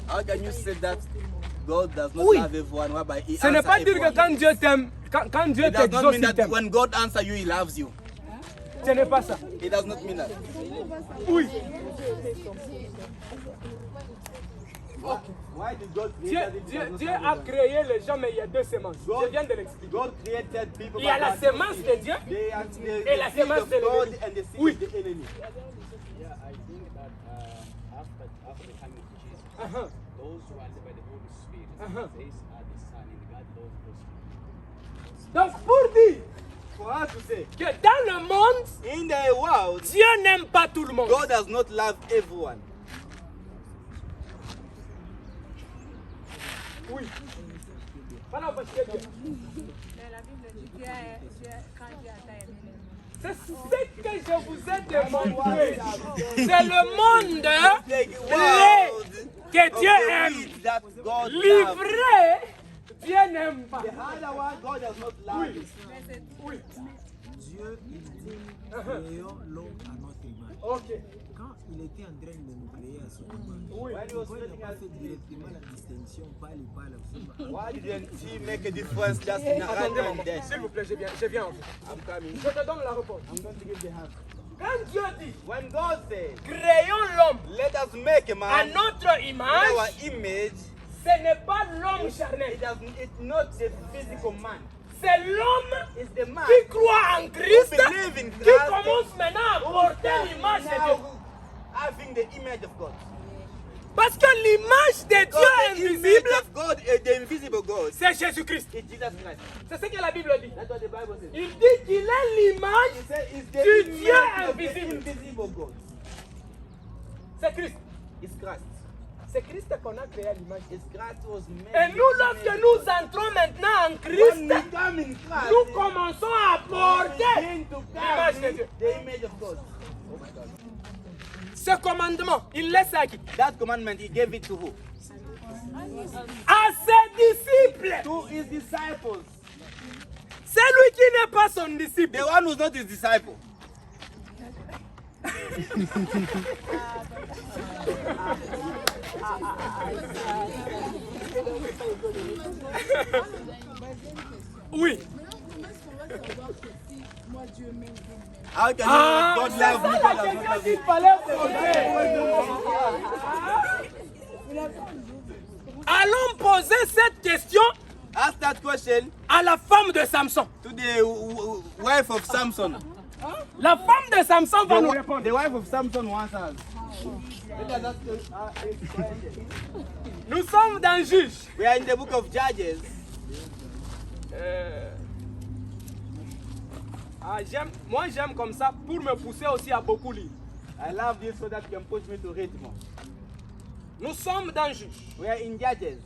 How can you say that God does not Oui. love everyone? Whereby He Ce n'est answers pas dire que everyone? quand Dieu t'aime, quand Dieu It does not t'exauce, mean il that t'aime. when God answers you, He loves you. Ce n'est pas ça. It does not mean that. Oui. Why did God create Dieu, that if He does not Dieu love a everyone? créé les gens, mais il y a deux semences. God- Je viens de l'expliquer. God created people. Il y a but la God- semence de Dieu They are the, et la seed semence of de God l'ennemi. and the seed Oui. of the enemy. Yeah, I think that after the coming of Jesus, Uh-huh. those who are led by the Holy Spirit, Uh-huh. these are the Son, and God loves those people. Donc pour dire For us to say, que dans le monde, in the world, Dieu n'aime pas tout le monde. God does not love everyone. Oui. Voilà parce que Dieu. Mais la Bible dit Dieu, quand Dieu a aimé les gens. C'est ce que je vous ai démontré. C'est le monde The blé world que of Dieu the aime. wheat that God loves. L'ivraie, Dieu n'aime pas. The other one, God does not love it. Mais c'est Oui. Dieu, il dit, créons l'homme à notre image. Ok. Quand il était en train de nous créer à son image, Oui. When he was pourquoi il making n'a pas us, fait directement la distinction par les balles why didn't He make a difference just in right Attendez, now maman. and there? S'il vous plaît, je viens en fait. I'm coming. Je te donne la réponse. I'm going to give the hand. Quand Dieu dit, When God said, créons l'homme let us make a à man notre in image, our image, ce n'est pas l'homme charnel. it's not the physical man. C'est l'homme It's the man qui croit en Christ, who believe in qui Christ, commence maintenant à porter l'image de Dieu. now having the image of God. Parce que l'image de Because Dieu the image invisible, of God, the invisible God, c'est Jésus-Christ. is Jesus Christ. C'est ce que la Bible dit. That's what the Bible says. Il dit qu'il est l'image He said it's du the Dieu image of the invisible. invisible God. C'est Christ. It's Christ. C'est Christ qu'on a créé à l'image. It's Christ who was made. Et nous, lorsque nous entrons maintenant en when Christ, we come in Christ, nous commençons à we porter begin to l'image de carry Dieu. the image of God. Ce commandement, il laisse à qui? That commandment, he gave it to who? À ses disciples. To his disciples. C'est lui qui n'est pas son disciple. The one who's not his disciple. Oui. How can Ah, God c'est love ça me? la God does question not love qu'il me? fallait poser. Allons poser cette question Ask that question à la femme de Samson. to the wife of Samson. La femme de Samson va nous répondre. The wife of Samson wants us. Nous sommes dans Juge. We are in the book of Judges. Moi j'aime comme ça pour me pousser aussi à beaucoup lire. I love this so that you can push me to read more. Nous sommes dans Juge. We are in Judges.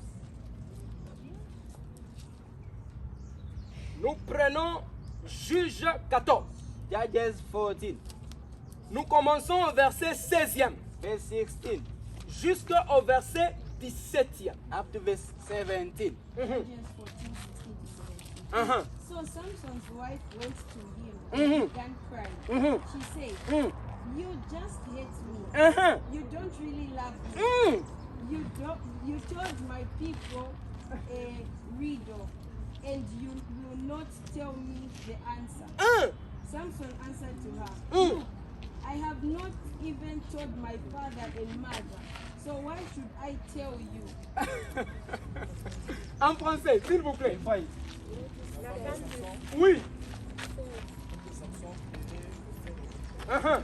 Nous prenons Juge 14. Judges 14, Nous commençons au verset 16e verse 16, jusqu'au verset 17e. up to verse 17. Uh-huh. So Samson's wife went to him Mhm. and began crying. Mhm. She said, Mm. "You just hate me. Uh-huh. You don't really love me. Mm. You told my people a riddle, and you will not tell me the answer." Mm. Samson answered to her, Mm. "I have not even told my father and mother, so why should I tell you?" En français, s'il vous plaît. Oui. Uh-huh.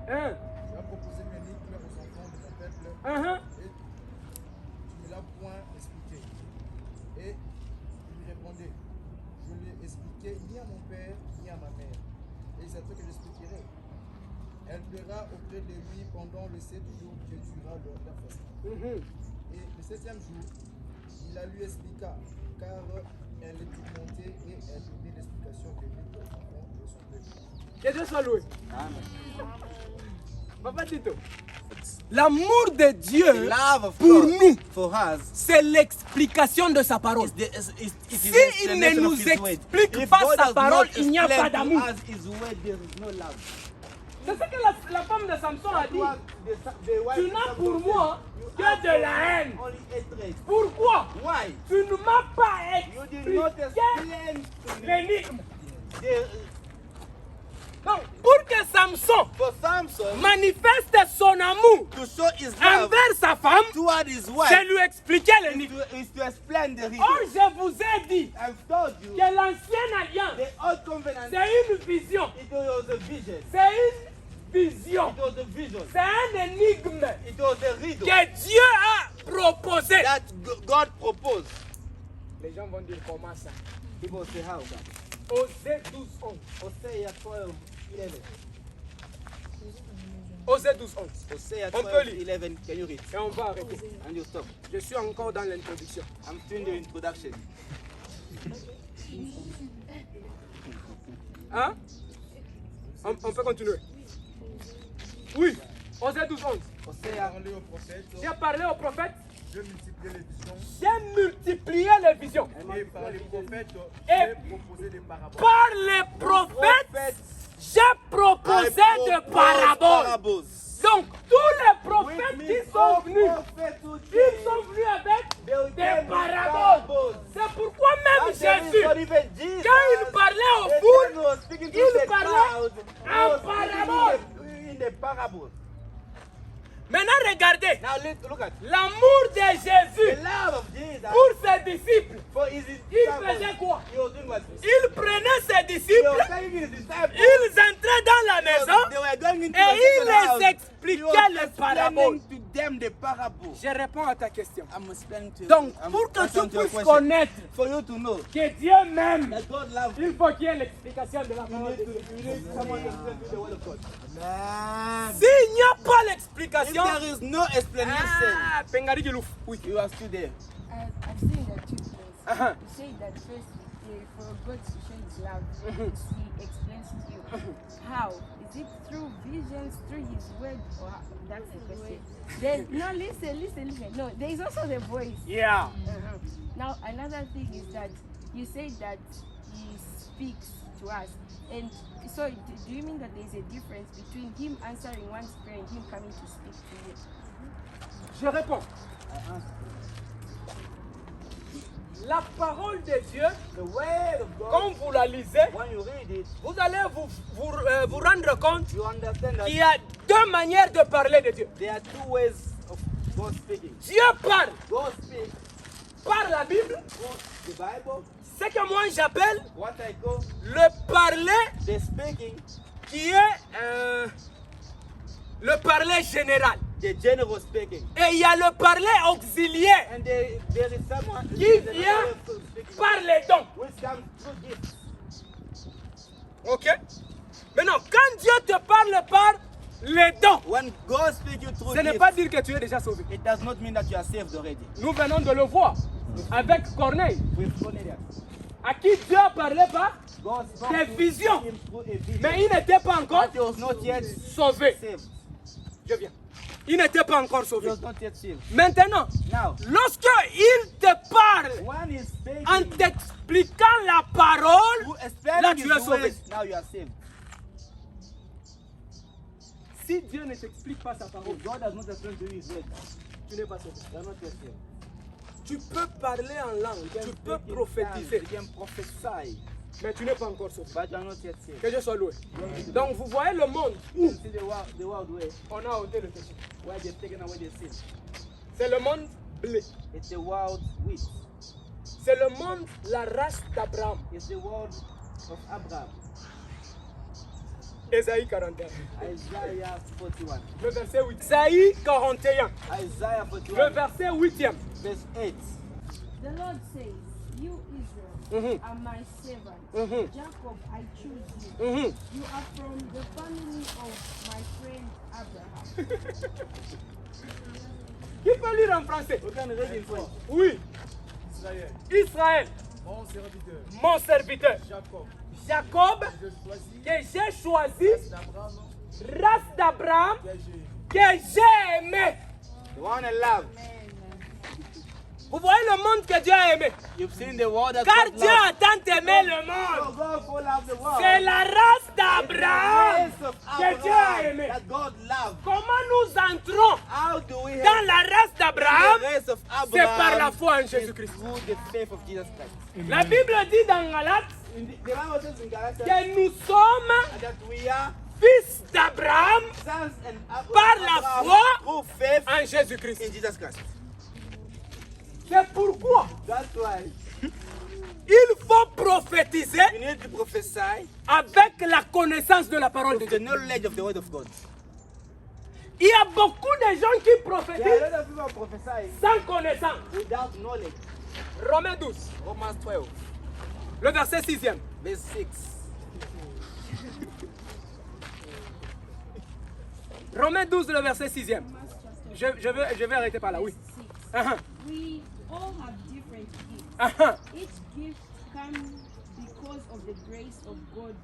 Tu as proposé une énigme aux enfants de ton peuple Uh-huh. et tu ne l'as point expliqué. Et il lui répondait, je l'ai expliqué ni à mon père ni à ma mère. Et c'est à toi que j'expliquerai. Elle pleura auprès de lui pendant les 7 jours que dura la fête. Mhm. Et le 7e jour, il la lui expliqua, car elle est tourmentée et elle donnait l'explication de lui aux enfants de son peuple. Que Dieu soit loué. Amen. Papa Tito. L'amour de The Dieu love of pour God nous, for us c'est l'explication de sa parole. is the, it is Si the il ne explanation nous of His word. explique If pas God sa does parole, not il n'y a pas explain d'amour. to us His word, there is no love. C'est ce que la femme de Samson a dit. The wife Tu of n'as Samson pour said, moi "You que have de la haine. only hatred." Pourquoi? Why? Tu ne m'as pas You did not expliqué explain to me l'énigme. the, Donc, pour que Samson for Samson manifeste son amour to show his love envers sa femme, toward his c'est wife lui expliquer l'énigme. is to explain the reason. Or, je vous ai dit I've told you que l'ancienne alliance, the old covenant, c'est une vision. it was a vision. C'est une vision. It was a vision. C'est un énigme It was a riddle que Dieu a proposé. that God proposed. Les gens vont dire comment ça? People say how? Osée 12, 11. Hosea 12, 11. Osée 12, 11. Hosea On 12, peut lire. 11. Can you read? Et on va arrêter. And you stop. Je suis encore dans l'introduction. I'm doing the introduction. Hein? On peut continuer. Oui. Osée 12, 11. Hosea parlé au prophète, J'ai parlé au prophète. je multipliais les visions, J'ai multiplié les visions. et par les prophètes, Et j'ai proposé des paraboles. par les prophètes, j'ai proposé des paraboles. Donc, tous les prophètes qui sont venus, ils sont venus avec des paraboles. C'est pourquoi même Jésus, quand il parlait aux foules, il parlait en paraboles. In the parable. Maintenant, regardez. Now look at L'amour de Jésus the love of Jesus. pour ses disciples. For his Il faisait quoi? He was doing what? Il prenait ses He disciples, was taking his disciples. ils entraient dans la maison They were going into et the il second house. les He expliquait was les paraboles. explaining to them the parable. Je réponds à ta question. I'm explaining to Donc, I'm pour que tu answering to your puisses question. connaître For you to know que Dieu m'aime, that God loves you, il faut qu'il y ait l'explication de la you parole need, de to, Dieu. you need someone to explain to the word of God. S'il n'y a pas If l'explication, there is no explanation, Pengari Gilouf. Oui. you are still there. I've seen that two things. Uh-huh. You say that first, for God to show His love, He explains to you. How? Is it through visions, through His word, or how? That's the question. No, listen. No, there is also the voice. Yeah. Now, another thing is that you say that He speaks to us. And so, do you mean that there is a difference between Him answering one's prayer and Him coming to speak to you? Je réponds. La parole de Dieu, The word of God, quand vous la lisez, when you read it, vous allez vous rendre compte you understand that qu'il y a deux manières de parler de Dieu. there are two ways of God speaking. Dieu parle God speaks par la Bible, through the Bible, ce que moi j'appelle what I call le parler the speaking, qui est le parler général. the general speaking. Et il y a le parler auxiliaire And there is someone qui there is another vient way of speaking, par les dons. which comes through gifts. Ok? Maintenant, quand Dieu te parle par les dons, When God speaks you through ce n'est gifts, pas dire que tu es déjà sauvé. it does not mean that you are saved already. Nous venons de le voir avec Corneille, With Cornelius, à qui Dieu a parlé par God spoke des to visions, him through a vision, mais il n'était pas encore but he was not yet sauvé. saved. Je viens. Il n'était pas encore He sauvé. was not yet saved. Maintenant, Now, lorsque il te parle when he's speaking, en t'expliquant la parole, who là explaining tu es his sauvé. ways, now you are saved. Si Dieu ne t'explique pas sa parole, If God does not explain to you his ways, tu n'es pas sauvé. you are not yet saved. Tu peux parler en langue, tu peux prophétiser, You can prophesy, mais tu n'es pas encore sauvé. but you are not yet saved. Que Dieu soit loué. Donc vous voyez le monde You où can see the world way on a ôté le péché. where they've taken away the sin. C'est le monde blé. It's the world wheat. C'est le monde, la race d'Abraham. It's the world of Abraham. Ésaïe 41. Isaiah 41. Le verset 8. Ésaïe 41. Isaiah Le 41, verset 8e. verse 8. The Lord says, You Israel are my servant. Jacob, I choose you. You are from the family of my friend Abraham. Qui peut lire en français? We can read in French. Oui. Israël, Mon serviteur, mon serviteur. Jacob, Jacob, je choisis que j'ai choisi, d'Abraham, race d'Abraham, que j'ai que j'ai aimé. The one I love. Vous voyez le monde que Dieu a aimé. You've seen the world that Car God Dieu loves. a tant aimé le So monde. God so loved the world. C'est la race It's the d'Abraham race of que Dieu a Abraham aimé. that God loved. Comment nous entrons How do we dans have la race d'Abraham? the race of C'est par la Abraham? foi en It's Jésus-Christ. through the faith of Jesus Christ. La Bible dit dans Galates The Bible says in Galatians que nous sommes that we are fils d'Abraham sons and par la Abraham foi through faith en Jésus-Christ. in Jesus Christ. C'est pourquoi That's why il faut prophétiser you need to prophesy avec la connaissance de la parole de with the Dieu. knowledge of the word of God. Il y a beaucoup de gens qui There are a prophétisent lot of people prophesying sans connaissance. without knowledge. Romains 12, Romans 12, le verset 6e. verse 6. Romains 12, le verset 6e. Je vais arrêter par là, oui. Uh-huh. We all have different gifts. Uh-huh. Each gift comes because of the grace of God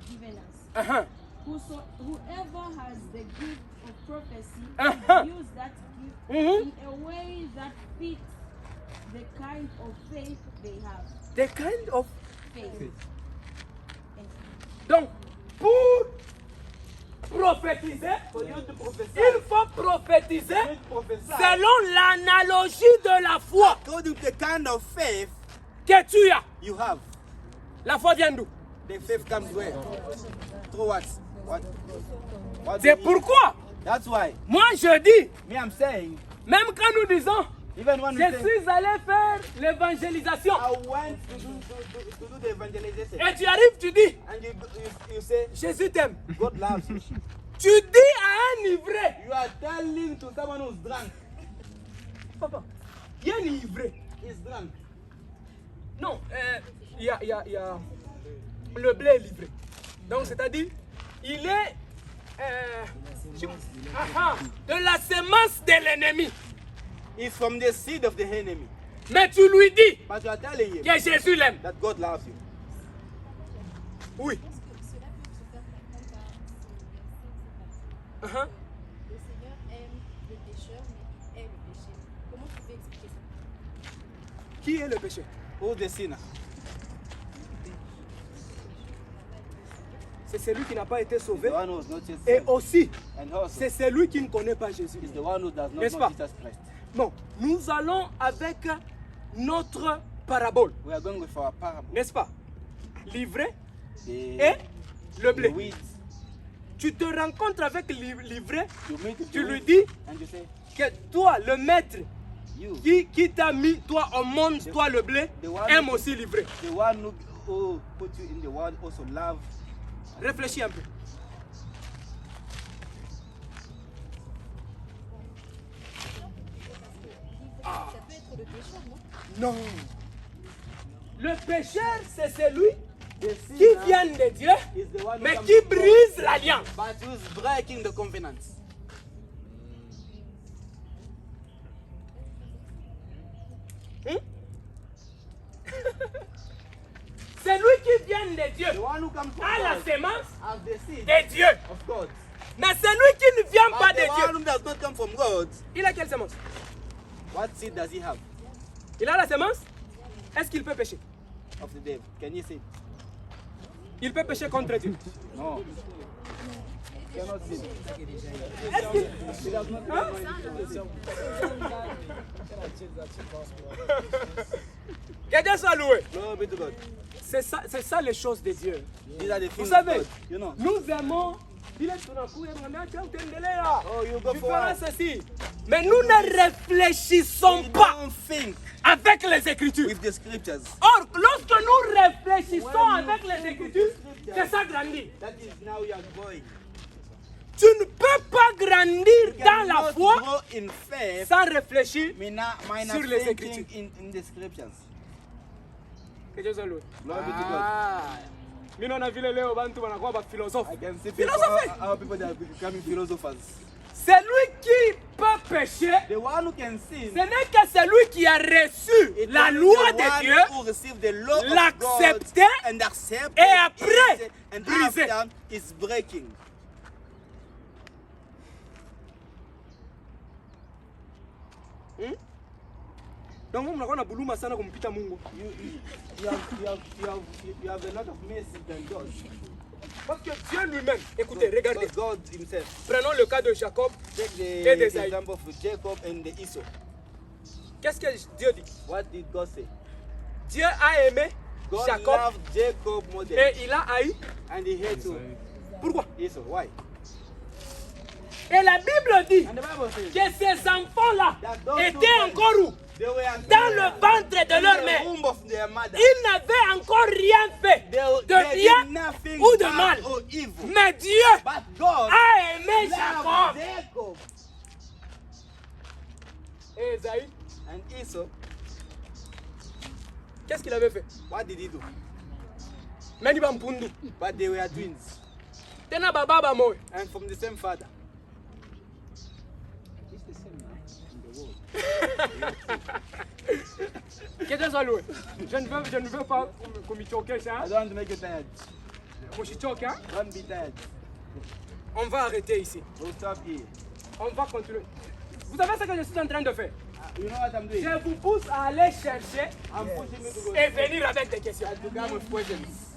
given us. Uh-huh. Whoever has the gift of prophecy Uh-huh. use that gift Mhm. in a way that fits the kind of faith they have. The kind of... Faith. Donc, pour prophétiser, For you to prophesy, il faut prophétiser you need to prophesy selon l'analogie de la foi according to the kind of faith que tu as. you have. La foi vient d'où? The faith comes where? Through what? What do C'est you- pourquoi That's why. Moi je dis, Me, I'm saying, même quand nous disons, even when we je say, suis allé faire l'évangélisation. I went to do the evangelization. Et tu arrives, tu dis, And you say, Jésus t'aime. God loves you. Tu dis à un ivraie, You are telling to someone who's drunk. papa, il y a un ivraie. He's drunk. Non, il y a le blé livré. Donc c'est-à-dire, il est de la semence de l'ennemi. He's from the seed of the enemy. Mais tu lui dis But you are telling him que Jésus l'aime. that God loves you. Oui. Le Seigneur aime le pécheur, mais il hait le péché. Comment tu peux expliquer ça? Qui est le péché? Who's the sinner? C'est celui qui n'a pas été sauvé. The one who's not yet Et saved. aussi, And also, c'est celui qui ne connaît pas Jésus. is the one who does not N'est-ce know pas? Jesus Christ. Bon, nous allons avec notre parabole, We are going with our parable. n'est-ce pas? L'ivraie The, et le the blé. wheat. Tu te rencontres avec l'ivraie, You meet with tu the lui wheat, dis and you say, que toi, le maître you, qui t'a mis, toi au monde, toi le blé, the one aime who- aussi l'ivraie. the one who put you in the world also love. Réfléchis un peu. Ça peut être le pécheur, non? Non. Le pécheur, c'est celui The qui sinner vient de Dieu, is the one who mais comes qui from God, brise l'alliance. but who's breaking the covenant. Celui qui vient de Dieu The one who comes from a la God sémence has the seed de Dieu. of God. Mais celui qui ne vient pas But the de Dieu, one who does not come from God, il a quelle sémence? what seed does he have? Il a la sémence? Est-ce qu'il peut pécher? Of the devil. Can you see? Il peut pécher contre Dieu. No. Cannot see. Est-ce qu'il... Hein? Que Dieu soit loué. Glory be to God. C'est ça les choses de Dieu. These are the Vous things of savez, God. You know. nous aimons. Il est tout d'un coup, il m'a dit, tiens, là. Oh, you go Tu for feras it. ceci. Mais nous ne réfléchissons We pas don't think avec les Écritures. with the scriptures. Or, lorsque nous réfléchissons When you avec les think with Écritures, the scriptures, c'est ça grandir. that is now you are growing. Tu ne peux pas grandir You dans la cannot foi grow in faith sans réfléchir minor sur les thinking Écritures. in the scriptures. Que Dieu soit loué. Glory be to God. Ah. Mimi naona vile leo bantu wanakuwa ba philosophe. I can see people, Philosophy. our people that are becoming philosophers. Celui qui peut pécher, The one who can sin, ce n'est que celui qui a reçu it la is loi the de one Dieu who received the law of God l'accepter and accept et it, après and briser. after is breaking. Donc vous mnakuwa na buluma sana kumpita Mungu. You have a lot of mercy than God. Parce que Dieu lui-même, écoutez, regardez. Because God himself. Prenons le cas de Jacob Take et the d'Esaïe. example of Jacob and the Esau. Qu'est-ce que Dieu dit? What did God say? Dieu a aimé God Jacob loved Jacob more than et il a haï. and he hated Pourquoi? Esau. Why? Et la Bible dit And the Bible says que ces enfants-là that those étaient two encore où? they were Dans le ventre de leur in the mère. womb of their mother. Ils n'avaient encore rien fait de They bien did nothing ou de bad mal. or evil. Mais Dieu But God a aimé loved Jacob Jacob et Esaïe. and Esau. Qu'est-ce qu'il avait fait? What did he do? Meni bampundu. But they were twins Tena baba moyo. and from the same father. Que Dieu soit loué. Je ne veux pas qu'on m'y choque, I ça. don't want to make you tired. Qu'on m'y choque, hein. Don't be tired. On va arrêter ici. We'll stop here. On va continuer. Vous savez ce que je suis en train de faire? You know what I'm doing? Je vous pousse à aller chercher I'm pushing you to go et venir avec des questions. to come with questions.